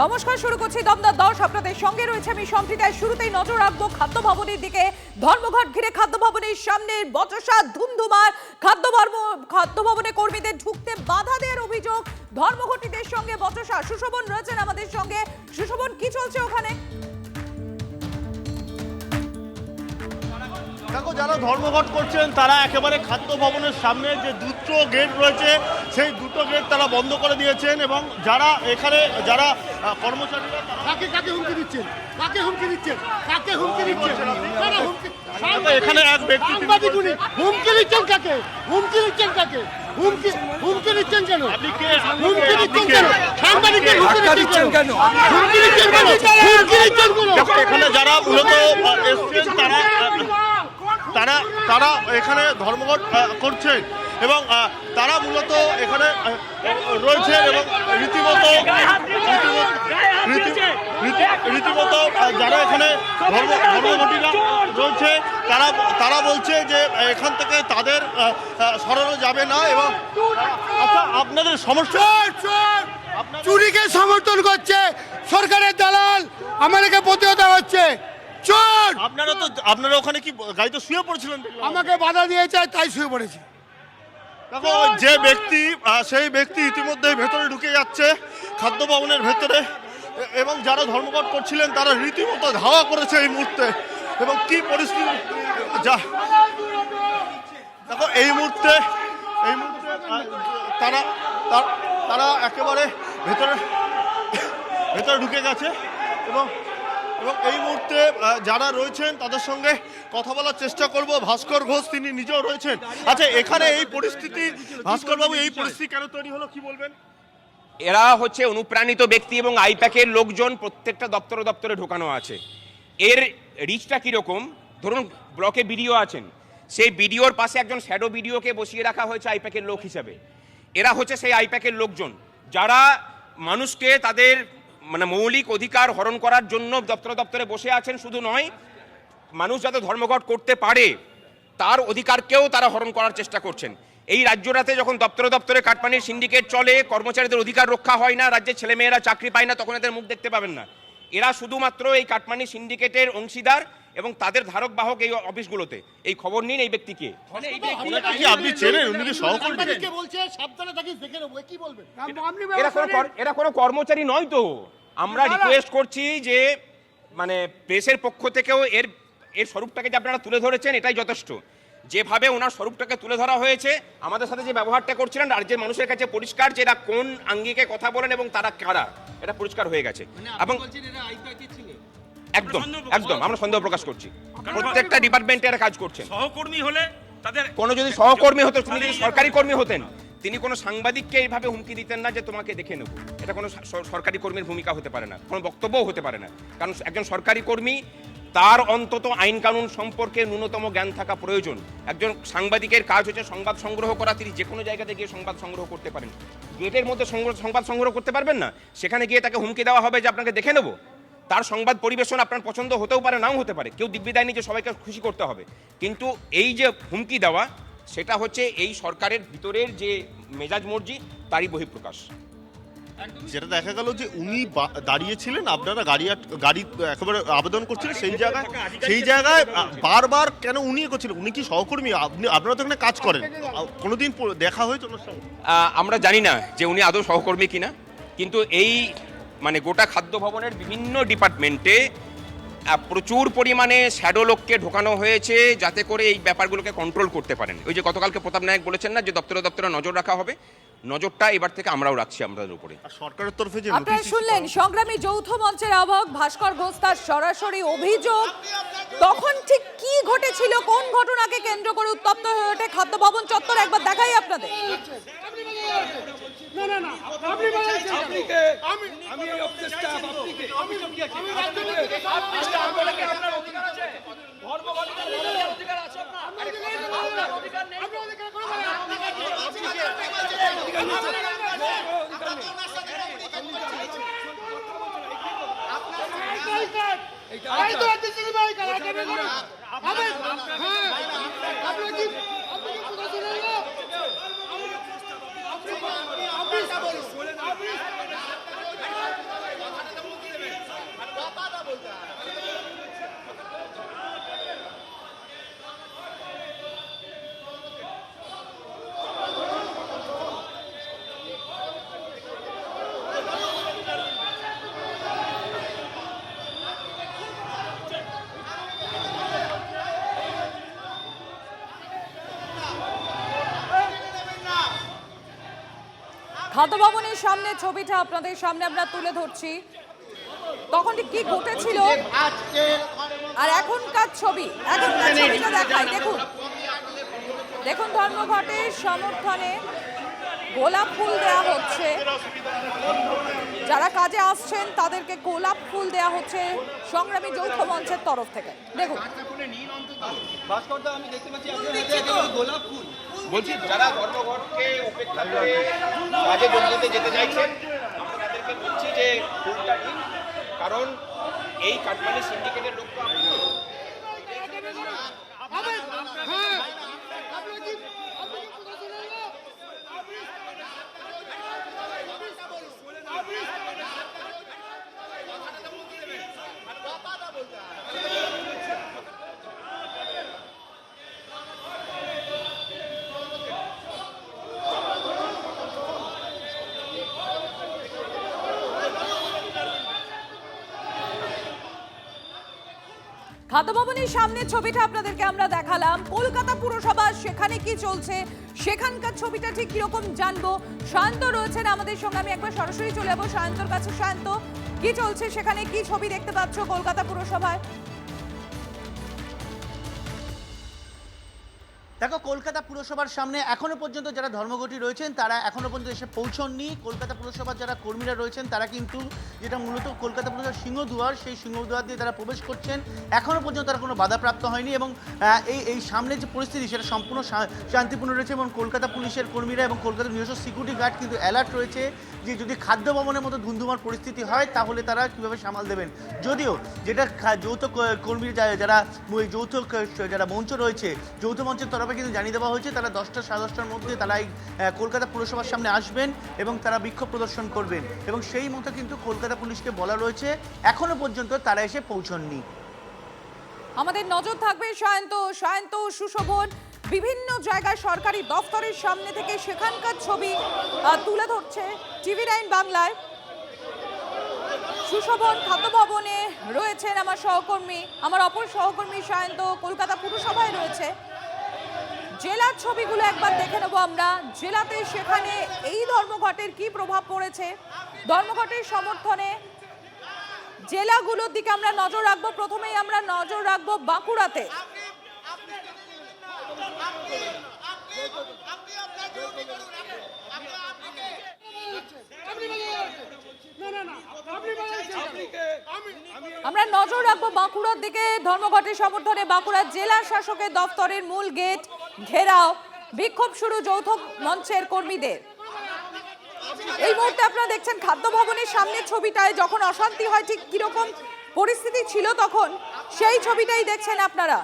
নমস্কার, শুরু করছি দমদম 10। আপনাদের সঙ্গে রয়েছে আমি সম্প্রীতা। শুরুতেই নজর রাখবো খাদ্য ভবনের দিকে। ধর্মঘট ঘিরে খাদ্য ভবনের সামনে বচসা ধুমধুমার। খাদ্য ভবনে কর্মীদের ঢুকতে বাধা দেওয়ার অভিযোগ। ধর্মঘটীদের সঙ্গে বচসা। সুশোভন রয়েছেন আমাদের সঙ্গে। সুশোভন, কি চলছে ওখানে? দেখো, যারা ধর্মঘট করছেন তারা একেবারে খাদ্য ভবনের সামনে যে দুটো গেট রয়েছে সেই দুটো গেট তারা বন্ধ করে দিয়েছেন এবং যারা এখানে যারা কর্মচারীরা কাকে হুমকি দিচ্ছেন? কাকে হুমকি দিচ্ছেন? কাকে হুমকি দিচ্ছেন? কারা হুমকি? এখানে এক ব্যক্তি সাংবাদিক উনি হুমকি দিচ্ছেন কাকে? হুমকি দিচ্ছেন কাকে? হুমকি দিচ্ছেন কেন? আপনি কে? হুমকি দিচ্ছেন কেন? সাংবাদিকদের হুমকি দিচ্ছেন কেন? হুমকি দিচ্ছেন কেন? হুমকি দিচ্ছেন কেন? এখানে যারা মূলত এসছেন তারা তারা এখানে ধর্মঘট করছেন এবং তারা মূলত এখানে রয়েছেন এবং রীতিমতো যারা এখানে ধর্মঘটীরা রয়েছে তারা বলছে যে এখান থেকে তাদের সরানো যাবে না। এবং আচ্ছা, আপনাদের সমস্যা চুরিকে সমর্থন করছে সরকারের দালাল, আমাদেরকে প্রতিহত হচ্ছে। চোর! আপনারা ওখানে কি গাড়িতে শুয়ে পড়েছিলেন? আমাকে বাধা দিয়েছে, তাই শুয়ে পড়েছি। দেখো, যে ব্যক্তি সেই ব্যক্তি ইতিমধ্যে ভেতরে ঢুকে যাচ্ছে খাদ্য ভবনের ভেতরে এবং যারা ধর্মঘট করছিলেন তারা রীতিমতো ধাওয়া করেছে এই মুহূর্তে। এবং কি পরিস্থিতি যা দেখো, এই মুহূর্তে তারা তারা একেবারে ভেতরে ঢুকে গেছে এবং এই মুহূর্তে যারা রয়েছেন তাদের সঙ্গে কথা বলার চেষ্টা করব। ভাস্কর ঘোষ তিনি নিজেও রয়েছেন। আচ্ছা, এখানে এই পরিস্থিতি, ভাস্কর বাবু, এই পরিস্থিতি কেন তৈরি হলো কি বলবেন? এরা হচ্ছে অনুপ্রাণিত ব্যক্তি এবং আইপ্যাকের লোকজন প্রত্যেকটা দপ্তরে ঢোকানো আছে। এর রিচটা কীরকম? ধরুন, ব্লকে বিডিও আছেন, সেই বিডিওর পাশে একজন শ্যাডো বিডিওকে বসিয়ে রাখা হয়েছে আইপ্যাকের লোক হিসাবে। এরা হচ্ছে সেই আইপ্যাকের লোকজন যারা মানুষকে তাদের মৌলিক অধিকার হরণ করার জন্য দপ্তরে বসে আছেন। শুধু নয়, মানুষ যাতে ধর্মঘট করতে পারে তার অধিকারকেও তারা হরণ করার চেষ্টা করছেন। এই রাজ্যটাতে যখন দপ্তরে কাটমানির সিন্ডিকেট চলে, কর্মচারীদের অধিকার রক্ষা হয় না, রাজ্যের ছেলেমেয়েরা চাকরি পায় না, তখন এদের মুখ দেখতে পাবেন না। এরা শুধুমাত্র এই কাটমানি সিন্ডিকেটের অংশীদার এবং তাদের ধারক বাহক এই অফিসগুলোতে। এই খবর নিন এই ব্যক্তিকে। আপনি চেনেন? উনি কি সহকর্মী? এরা কোনো কর্মচারী নয় তো। আমরা রিকোয়েস্ট করছি যে প্রেসের পক্ষ থেকেও এর স্বরূপটাকে যে আপনারা তুলে ধরেছেন এটাই যথেষ্ট। যেভাবে ওনার স্বরূপটাকে তুলে ধরা হয়েছে, আমাদের সাথে যে ব্যবহারটা করছিলেন, রাজ্যের মানুষের কাছে পরিষ্কার যে এরা কোন আঙ্গিকে কথা বলেন এবং তারা কারা, এটা পরিষ্কার হয়ে গেছে। এবং একদম আমরা সন্দেহ প্রকাশ করছি। প্রত্যেকটা ডিপার্টমেন্টে এরা কাজ করছে। সহকর্মী হলে তাদের কোনো যদি সহকর্মী হতো, তিনি যদি সরকারি কর্মী হতেন, তিনি কোনো সাংবাদিককে এইভাবে হুমকি দিতেন না যে তোমাকে দেখে নেব। এটা কোনো সরকারি কর্মীর ভূমিকা হতে পারে না, কোনো বক্তব্যও হতে পারে না। কারণ একজন সরকারি কর্মী, তার অন্তত আইন কানুন সম্পর্কে ন্যূনতম জ্ঞান থাকা প্রয়োজন। একজন সাংবাদিকের কাজ হচ্ছে সংবাদ সংগ্রহ করা। তিনি যে কোনো জায়গাতে গিয়ে সংবাদ সংগ্রহ করতে পারেন। গেটের মধ্যে সংবাদ সংগ্রহ করতে পারবেন না, সেখানে গিয়ে তাকে হুমকি দেওয়া হবে যে আপনাকে দেখে নেব। তার সংবাদ পরিবেশন আপনার পছন্দ হতেও পারে, নাও হতে পারে। কেউ দিব্যি দেয়নি যে সবাইকে খুশি করতে হবে, কিন্তু এই যে হুমকি দেওয়া, সেটা হচ্ছে এই সরকারের ভিতরের যে মেজাজ মর্জি তারই বহিঃপ্রকাশ। যেটা দেখা গেল যে উনি দাঁড়িয়েছিলেন, আপনারা গাড়ি একেবারে আবেদন করছিলেন, সেই জায়গায় বারবার কেন উনি করছিলেন? উনি কি সহকর্মী? আপনারা তো এখানে কাজ করেন, কোনোদিন দেখা হয়েছে ওনার সঙ্গে? আমরা জানি না যে উনি আদৌ সহকর্মী কিনা, কিন্তু এই গোটা খাদ্য ভবনের বিভিন্ন ডিপার্টমেন্টে প্রচুর পরিমাণে শ্যাডো লোককে ঢোকানো হয়েছে যাতে করে এই ব্যাপারগুলোকে কন্ট্রোল করতে পারেন। ওই যে গতকালকে প্রতাপ নায়ক বলেছেন না যে দপ্তরে নজর রাখা হবে, নজরটা এবার থেকে আমরাও রাখছি আমাদের উপরে। সরকারের তরফে যে আপনারা শুনলেন সংগ্রামী যৌথ মঞ্চের আহ্বায়ক ভাস্কর ঘোষ তার সরাসরি অভিযোগ। তখন ঠিক কি ঘটেছিল, কোন ঘটনাকে কেন্দ্র করে উত্তপ্ত হয়ে ওঠে খাদ্য ভবন চত্বর, একবার দেখাই আপনাদের। খাদ্য ভবনের সামনে ছবিটা আপনাদের সামনে আমরা তুলে ধরছি। তখন ঠিক কি ঘটেছিল আর এখনকার ছবিটা দেখাই। দেখুন দেখুন ধর্মঘটের সমর্থনে গোলাপ ফুল দেওয়া হচ্ছে, যারা কাজে আসছেন তাদেরকে গোলাপ ফুল দেওয়া হচ্ছে সংগ্রামী যৌথ মঞ্চের তরফ থেকে। দেখুন বলছি যারা ধর্মঘটকে উপেক্ষা করে কাজে যোগ দিতে যেতে চাইছেন আমরা তাদেরকে বলছি যে ফুলটা নিন, কারণ এই কাটমানি সিন্ডিকেটের লোক তো খাদ্য ভবনের সামনে ছবিটা আপনাদেরকে আমরা দেখালাম। কলকাতা পুরসভা সেখানে কি চলছে, সেখানকার ছবিটা ঠিক কিরকম জানবো। শান্ত রয়েছেন আমাদের সঙ্গে, আমি একবার সরাসরি চলে যাবো শান্তর কাছে। শান্ত, কি চলছে সেখানে, কি ছবি দেখতে পাচ্ছ কলকাতা পুরসভায়? দেখো, কলকাতা পুরসভার সামনে এখনো পর্যন্ত যারা ধর্মঘটী রয়েছেন তারা এখনো পর্যন্ত এসে পৌঁছননি। কলকাতা পুরসভার যারা কর্মীরা রয়েছেন তারা কিন্তু যেটা মূলত কলকাতা পুরসভার সিংহদুয়ার, সেই সিংহদুয়ার দিয়ে তারা প্রবেশ করছেন। এখনো পর্যন্ত তারা কোনো বাধাপ্রাপ্ত হয়নি এবং এই সামনে যে পরিস্থিতি সেটা সম্পূর্ণ শান্তিপূর্ণ রয়েছে এবং কলকাতা পুলিশের কর্মীরা এবং কলকাতা নিজস্ব সিকিউরিটি গার্ড কিন্তু অ্যালার্ট রয়েছে যে যদি খাদ্য ভবনের মতো ধুন্ধুমার পরিস্থিতি হয় তাহলে তারা কীভাবে সামাল দেবেন। যদিও যেটা যৌথ কর্মী যারা যৌথ যারা মঞ্চ রয়েছে, যৌথ মঞ্চের তরফে কিন্তু জানিয়ে দেওয়া হয়েছে তারা 10টা সাড়ে 10টার মধ্যে তারা এই কলকাতা পুরসভার সামনে আসবেন এবং তারা বিক্ষোভ প্রদর্শন করবেন এবং সেই মতো কিন্তু কলকাতা পুলিশকে বলা রয়েছে। এখনো পর্যন্ত তারা এসে পৌঁছননি। আমাদের নজর থাকবে সায়ন্ত সুশোভন বিভিন্ন জায়গায় সরকারি দফতরের সামনে থেকে সেখানকার ছবি তুলে ধরছে টিভি9 বাংলায়। সুশোভন খাদ্য ভবনে রয়েছেন আমার সহকর্মী, আমার অপর সহকর্মী সায়ন্ত কলকাতা পুরসভায় রয়েছে। জেলার ছবিগুলো একবার দেখে নেবো আমরা। জেলাতে সেখানে এই ধর্মঘটের কি প্রভাব পড়েছে, ধর্মঘটের সমর্থনে জেলাগুলোর দিকে আমরা নজর রাখবো। প্রথমেই আমরা নজর রাখবো বাঁকুড়াতে। আমরা নজর রাখবো বাঁকুড়ার দিকে। ধর্মঘটের সমর্থনে বাঁকুড়া জেলা শাসকের দপ্তরের মূল গেট ঘেরাও, বিক্ষোভ শুরু যৌথ মঞ্চের কর্মীদের। এই মুহূর্তে আপনারা দেখছেন খাদ্য ভবনের সামনের ছবিটায় যখন অশান্তি হয় ঠিক কিরকম পরিস্থিতি ছিল তখন সেই ছবিটাই দেখছেন আপনারা।